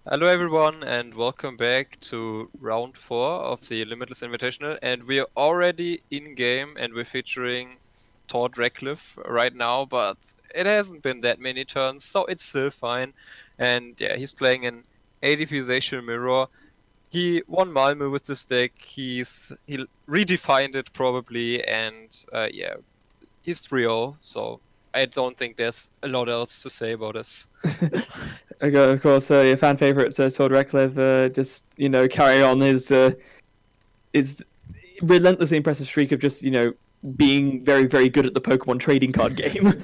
Hello everyone and welcome back to round 4 of the Limitless Invitational, and we're already in game and we're featuring Reklev right now, but it hasn't been that many turns, so it's still fine. And yeah, he's playing an ADP Mirror. He won Malmö with this deck, he redefined it probably, and yeah, he's 3-0, so I don't think there's a lot else to say about this. Okay, of course, your fan favorite, Todd Reklev, just carry on his relentlessly impressive streak of just being very very good at the Pokemon trading card game.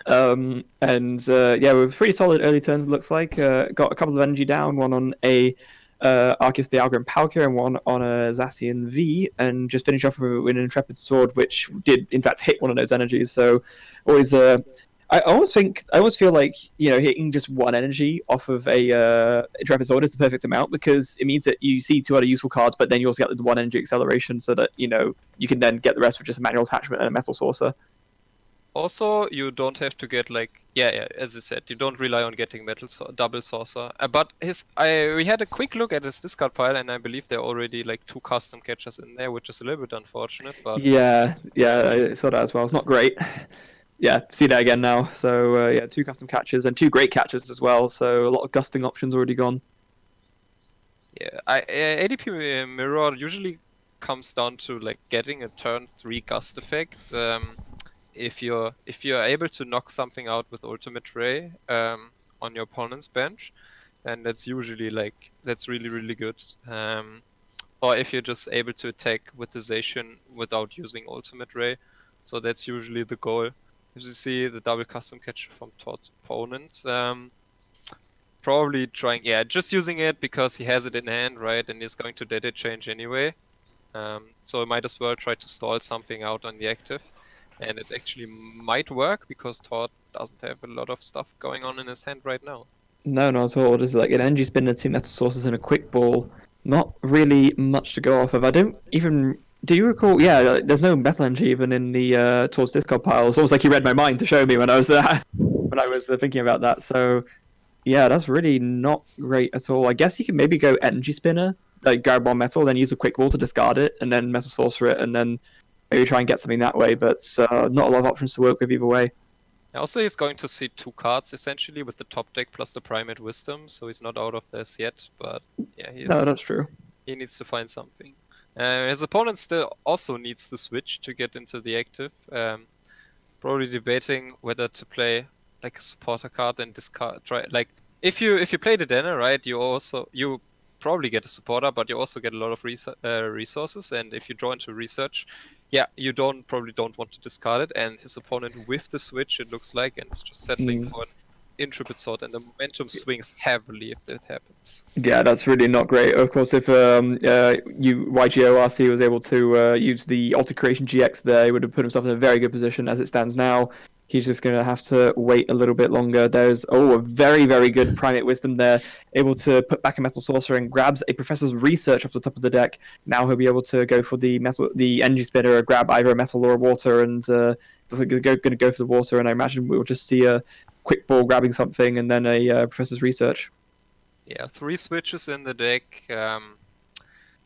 Yeah, with pretty solid early turns. It looks like got a couple of energy down, one on a Arceus Dialga and Palkia, and one on a Zacian V, and just finish off with an Intrepid Sword, which did in fact hit one of those energies. So always I always feel like hitting just one energy off of a Intrepid Sword is the perfect amount, because it means that you see two other useful cards, but then you also get the one energy acceleration, so that you can then get the rest with just a manual attachment and a Metal Saucer. Also, you don't have to get like as I said, you don't rely on getting double saucer. But we had a quick look at his discard pile, and I believe there are already like 2 custom catchers in there, which is a little bit unfortunate. But Yeah, I saw that as well. It's not great. Yeah, see that again now. So yeah, 2 custom catches and 2 great catches as well. So a lot of gusting options already gone. yeah, ADP Mirror usually comes down to like getting a turn 3 gust effect. If you're able to knock something out with Ultimate Ray on your opponent's bench, and that's usually that's really good. Or if you're just able to attack with the Zacian without using Ultimate Ray, so that's usually the goal. As you see, the double custom catch from Todd's opponent. Probably trying, just using it because he has it in hand, right? And he's going to data change anyway. So I might as well try to stall something out on the active. And it actually might work because Todd doesn't have a lot of stuff going on in his hand right now. No, not at all. There's like an energy spinner, 2 Metal Sources, and a quick ball. Not really much to go off of. I don't even. Do you recall? Yeah, there's no metal energy even in the towards discard pile. It's almost like he read my mind to show me when I was thinking about that. So yeah, that's really not great at all. I guess you can maybe go energy spinner, like grab one metal, then use a quick ball to discard it, and then metal sorcerer it, and then maybe try and get something that way. But not a lot of options to work with either way. Also, he's going to see 2 cards essentially with the top deck plus the Primate Wisdom, so he's not out of this yet. But yeah, No, that's true. he needs to find something. His opponent still also needs the switch to get into the active. Probably debating whether to play like a supporter card and discard. If you play the Denner, right, you probably get a supporter, but you also get a lot of resources. And if you draw into research, yeah, you probably don't want to discard it. And his opponent with the switch, it looks like, and it's just settling for an Intrepid Sword, and the momentum swings heavily if that happens. Yeah, that's really not great. Of course, if YGORC was able to use the Alter Creation GX there, he would have put himself in a very good position. As it stands now, he's just going to have to wait a little bit longer. There's a very very good Primate Wisdom there, able to put back a Metal Sorcerer and grabs a Professor's Research off the top of the deck. Now he'll be able to go for the Energy Spinner, or grab either a Metal or a Water, and just going to go for the Water. And I imagine we'll just see a quick ball grabbing something, and then a Professor's Research. Yeah, 3 switches in the deck.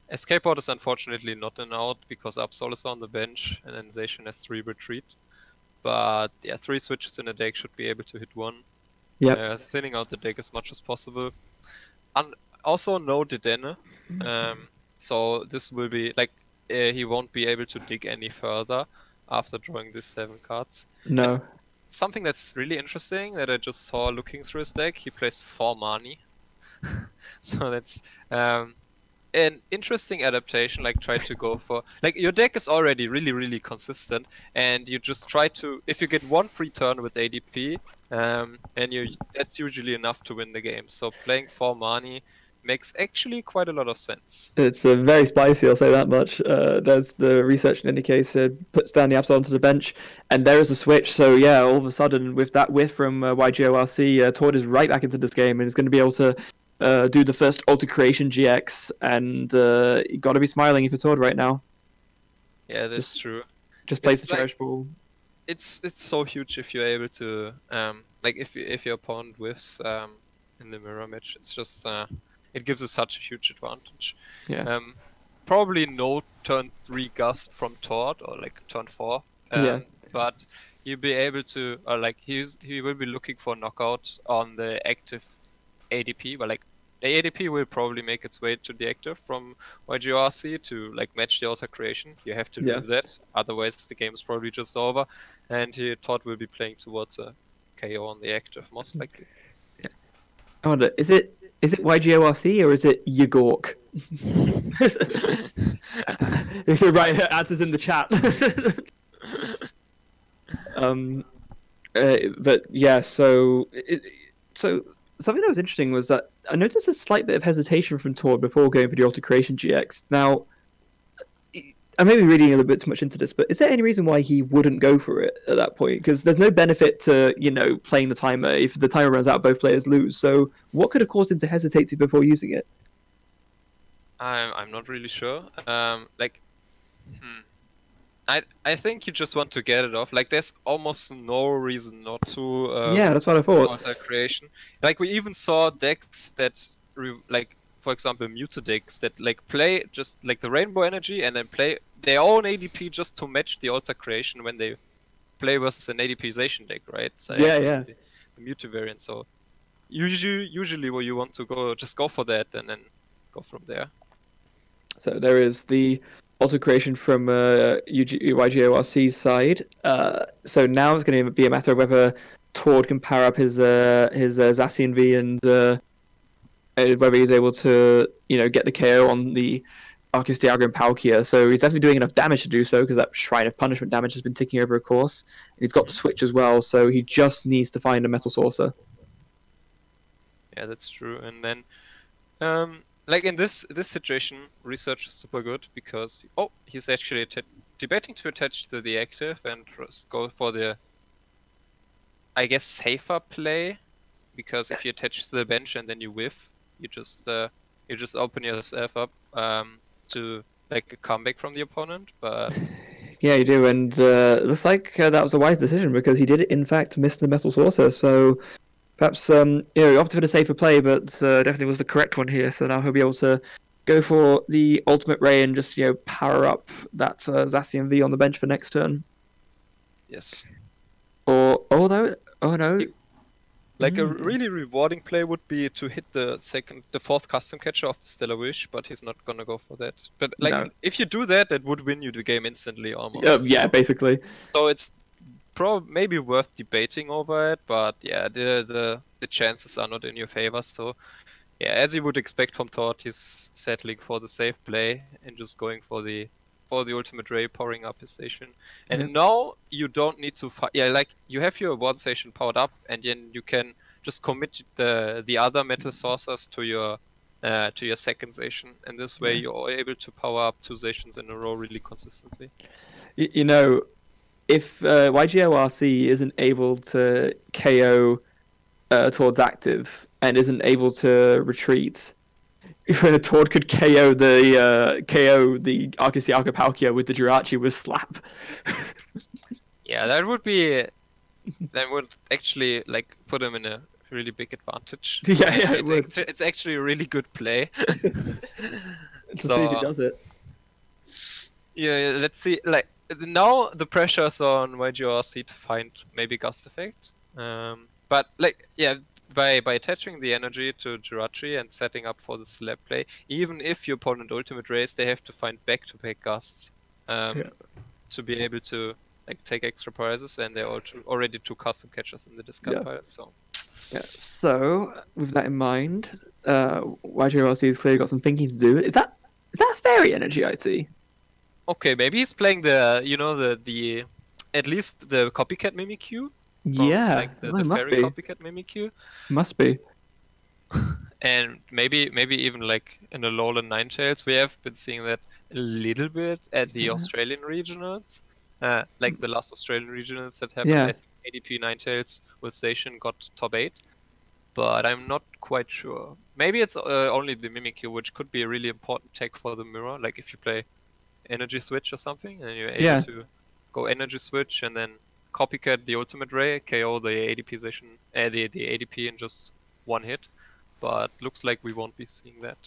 Escape Pod is unfortunately not an out because Absol is on the bench and then Zacian has 3 retreat. But yeah, 3 switches in the deck should be able to hit 1. Yeah. Thinning out the deck as much as possible. Also no Dedenne. So this will be like he won't be able to dig any further after drawing these 7 cards. No. And something that's really interesting that I just saw looking through his deck, he plays 4 Mani. So that's an interesting adaptation. Like, try to go for like your deck is already really consistent, and you just try to, if you get 1 free turn with ADP, and that's usually enough to win the game. So playing 4 Mani makes actually quite a lot of sense. It's very spicy, I'll say that much. There's the research in any case, puts down the Absol onto the bench, and there is a switch. So yeah, all of a sudden, with that whiff from YGORC, Tord is right back into this game and is going to be able to do the first Alter Creation GX, and you got to be smiling if you're Tord right now. Yeah, that's true. Just plays the Cherish Ball. It's so huge if you're able to like if your opponent whiffs in the mirror match. It's just it gives us such a huge advantage. Yeah. Probably no turn 3 gust from Tord or like turn 4. Yeah. But you'll be able to, or like he will be looking for knockout on the active ADP, but like the ADP will probably make its way to the active from YGRC to like match the auto creation. You have to Yeah. do that, otherwise the game is probably just over. And Todd will be playing towards a KO on the active, most likely. I wonder, is it YGORC or is it Yagork? Right, answers in the chat. But yeah, so something that was interesting was that I noticed a slight bit of hesitation from Tor before going for the Altercation GX. Now, I may be reading a little bit too much into this, but is there any reason why he wouldn't go for it at that point? Because there's no benefit to, playing the timer. If the timer runs out, both players lose. So what could have caused him to hesitate before using it? I'm not really sure. I think you just want to get it off. Like, there's almost no reason not to. Yeah, that's what I thought. Auto creation. Like, we even saw decks that, for example, muted decks that like play just like the rainbow energy and then play their own ADP just to match the altar creation when they play versus an ADPization deck, right? So Yeah. the muted variant. So usually where you want to go, just go for that and then go from there. So there is the auto creation from YGORC's side. So now it's going to be a matter of whether Tord can power up his Zacian V and whether he's able to, get the KO on the Arceus Dialga and Palkia. So he's definitely doing enough damage to do so because that Shrine of Punishment damage has been ticking over, of course. And he's got the switch as well, so he just needs to find a Metal Saucer. Yeah, that's true. And then, like in this situation, research is super good because he's actually debating to attach to the active and go for the, I guess, safer play, because if you attach to the bench and then you whiff, you just open yourself up to like a comeback from the opponent. But yeah, you do, and looks like that was a wise decision because he did in fact miss the Metal Saucer. So perhaps opted for the safer play, but definitely was the correct one here. So now he'll be able to go for the ultimate ray and just power up that Zacian V on the bench for next turn. Yes. Or no. Like a really rewarding play would be to hit the fourth custom catcher of the Stellar Wish, but he's not gonna go for that. But like, if you do that, that would win you the game instantly almost. Yeah, basically. So it's maybe worth debating over it, but yeah, the chances are not in your favor. So yeah, as you would expect from Todd, he's settling for the safe play and just going for the ultimate ray, powering up his station. And now you don't need to like you have your one station powered up, and then you can just commit the other metal saucers to your second station, and this way you're able to power up 2 stations in a row really consistently. If YGORC isn't able to KO towards active and isn't able to retreat, when a Tord could KO the Arceus Dialga Palkia with the Jirachi with Slap. Yeah, that would actually like put him in a really big advantage. Yeah, it would. It's actually a really good play. Let's see if he does it. Yeah, let's see. Like, now the pressure's on YGRC to find maybe Gust Effect. But like, yeah, by attaching the energy to Jirachi and setting up for the slap play, even if your opponent ultimate race, they have to find back-to-back gusts to be able to like take extra prizes, and they're already 2 custom catchers in the discard pile. So yeah. So with that in mind, YGRC has clearly got some thinking to do. Is that a fairy energy I see? Okay, maybe he's playing the at least the copycat Mimikyu. Yeah, like the fairy copycat Mimikyu. Must be. And maybe even like in the Lowland Ninetales, we have been seeing that a little bit at the Australian regionals. Like the last Australian regionals that happened, I think ADP Ninetales with Station got top 8. But I'm not quite sure. Maybe it's only the Mimikyu, which could be a really important tech for the mirror. Like if you play Energy Switch or something, and you're able to go Energy Switch and then copycat the ultimate ray, KO the ADP station, the ADP in just one hit. but looks like we won't be seeing that.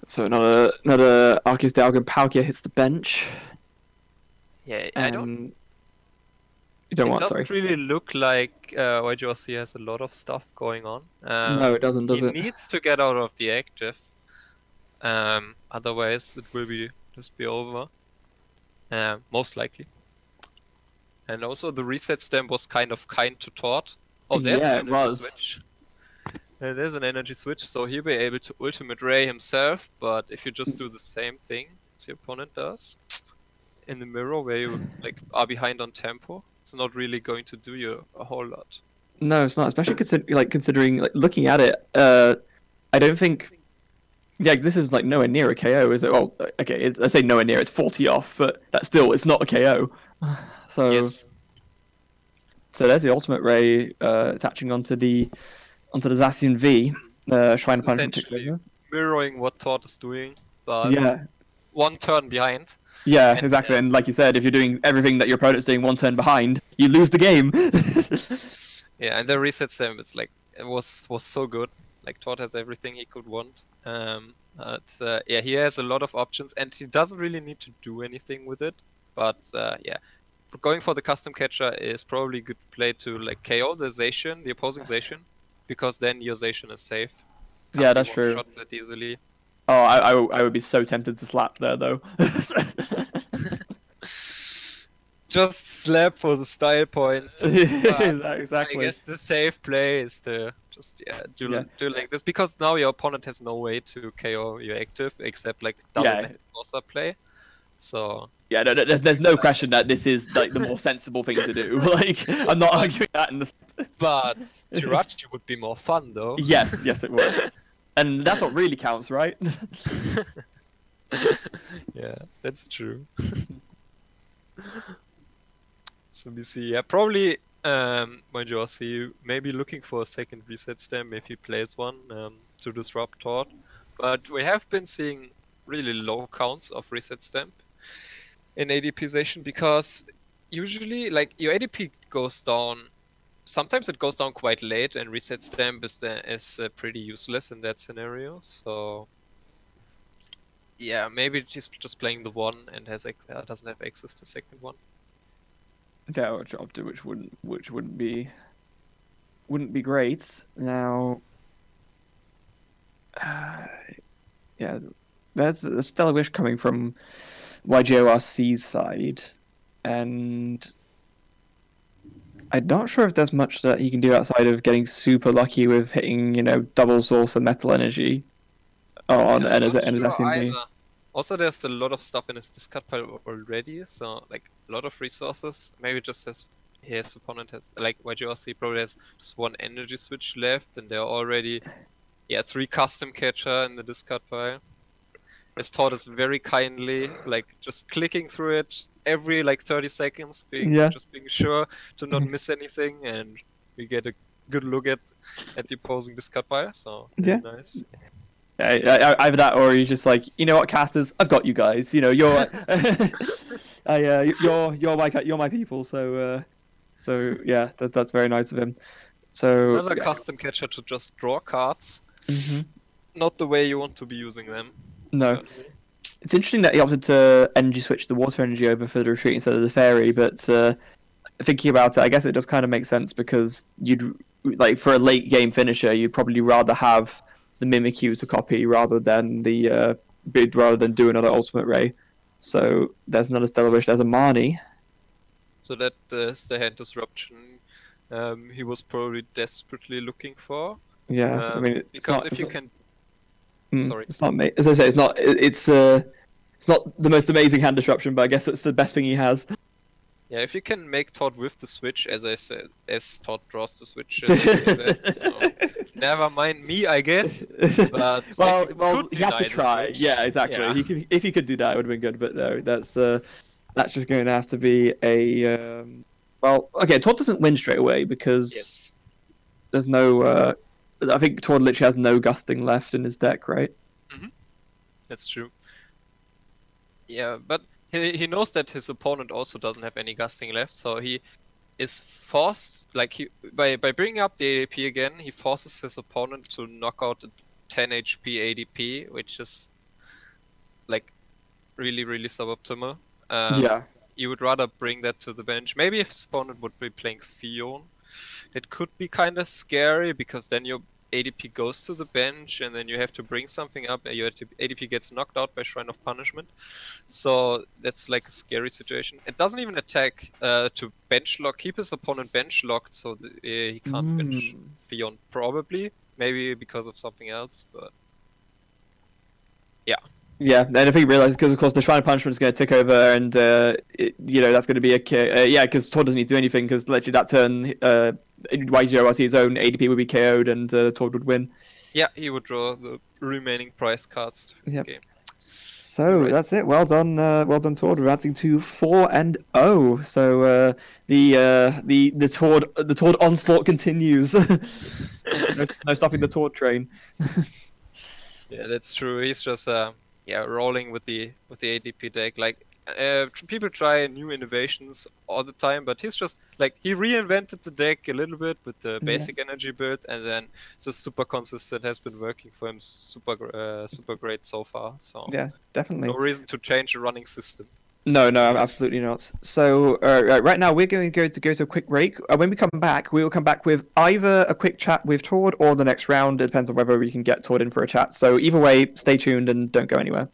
So another Arceus Dialga Palkia hits the bench. Yeah, I don't. And you don't It want, sorry. doesn't really look like YGRC has a lot of stuff going on. No, it doesn't, does he it? needs to get out of the active. Otherwise, it will just be over. Most likely. And also, the reset stem was kind to Tord. Oh, there's Yeah, an it energy was. switch. There's an energy switch, so he'll be able to ultimate ray himself. But if you just do the same thing as your opponent does in the mirror, where you like are behind on tempo, it's not really going to do you a whole lot. No, it's not. Especially considering like looking at it. I don't think. Yeah, this is like nowhere near a KO, is it? Well, okay, I say nowhere near. It's 40 off, but that's still it's not a KO. So. Yes. So there's the ultimate ray attaching onto the Zacian V. Shrine of Punishment takes Essentially over. mirroring what Tord is doing, but Yeah. one turn behind. Yeah, And, exactly. And like you said, if you're doing everything that your opponent's doing one turn behind, you lose the game. Yeah, and the reset stem, it's like it was so good. Like Tord has everything he could want. But yeah, he has a lot of options, and he doesn't really need to do anything with it. But yeah, going for the custom catcher is probably a good play to like KO the Zacian, the opposing Zacian, because then your Zacian is safe. Yeah, that's true. Shot that easily. Oh, I would be so tempted to slap there though. Just slap for the style points. Exactly. I guess the safe play is to just do like this, because now your opponent has no way to KO your active except like double Forcer play. So yeah, no, there's no question that this is like the more sensible thing to do. Like I'm not arguing that. But Jirachi would be more fun though. Yes, it would. And that's what really counts, right? Yeah, that's true. So we see, yeah, probably YGRC maybe looking for a second reset stem if he plays one to disrupt Tord. But we have been seeing really low counts of reset stamp in ADPization, because usually like your ADP goes down. Sometimes it goes down quite late, and reset stamp is pretty useless in that scenario. So yeah, maybe he's just playing the one and doesn't have access to second one. Yeah, which wouldn't be great. Now, yeah, there's a Stellar Wish coming from YGORC's side, and I'm not sure if there's much that he can do outside of getting super lucky with hitting, double source of metal energy on his SMB. Also, there's a lot of stuff in his discard pile already, so like a lot of resources. Maybe just his opponent has, like YGRC probably has just one energy switch left, and there are already 3 custom catcher in the discard pile. As Tord is very kindly like just clicking through it every like 30 seconds, just being sure to not miss anything, and we get a good look at the opposing discard pile. So nice. Yeah, either that, or he's just like, you know what, casters, I've got you guys. You're you're my people. So yeah, that's very nice of him. So another custom catcher to just draw cards. Not the way you want to be using them. No. Certainly. It's interesting that he opted to energy switch the water energy over for the retreat instead of the fairy, but thinking about it, I guess it does kind of make sense, because you'd like for a late game finisher, you'd probably rather have the Mimikyu to copy rather than do another ultimate ray. So there's another Stellar Wish. There's a Marnie. So that is the hand disruption he was probably desperately looking for. Yeah, I mean, because if you can. Sorry. It's not. As I say, it's not. It's not the most amazing hand disruption, but I guess it's the best thing he has. Yeah, if you can make Tord with the switch, as I said, as Tord draws the switch. So never mind me, I guess. But well, you have to try. Yeah, exactly. Yeah. If he could do that, it would have been good. But no, that's just going to have to be a. Well, okay, Tord doesn't win straight away because there's no. I think Tord literally has no gusting left in his deck, right? That's true. Yeah, but he knows that his opponent also doesn't have any gusting left, so he is forced, like by bringing up the ADP again, he forces his opponent to knock out a 10 HP ADP, which is like really suboptimal. Yeah. You would rather bring that to the bench. Maybe if his opponent would be playing Fion, it could be kind of scary because then your ADP goes to the bench and then you have to bring something up and your ADP gets knocked out by Shrine of Punishment. So that's like a scary situation. It doesn't even attack to bench lock, keep his opponent bench locked so he can't bench Fion probably. Maybe because of something else, but yeah. Yeah, and if he realizes, because of course the Shrine of Punishment is going to tick over, and you know that's going to be a yeah, because Tor doesn't need to do anything, because literally that turn, YGORC's own ADP would be KO'd and Tor would win. Yeah, he would draw the remaining prize cards to the game. So right. That's it. Well done, Tor. Advancing to 4-0. So the Tord onslaught continues. no stopping the Tord train. Yeah, that's true. He's just rolling with the ADP deck. Like people try new innovations all the time, but he's just like he reinvented the deck a little bit with the basic energy build, and then it's just super consistent. Has been working for him super great so far. So yeah, definitely no reason to change a running system. No, absolutely not. So right now we're going to go to a quick break. When we come back, we will come back with either a quick chat with Tord or the next round. It depends on whether we can get Tord in for a chat. So either way, stay tuned and don't go anywhere.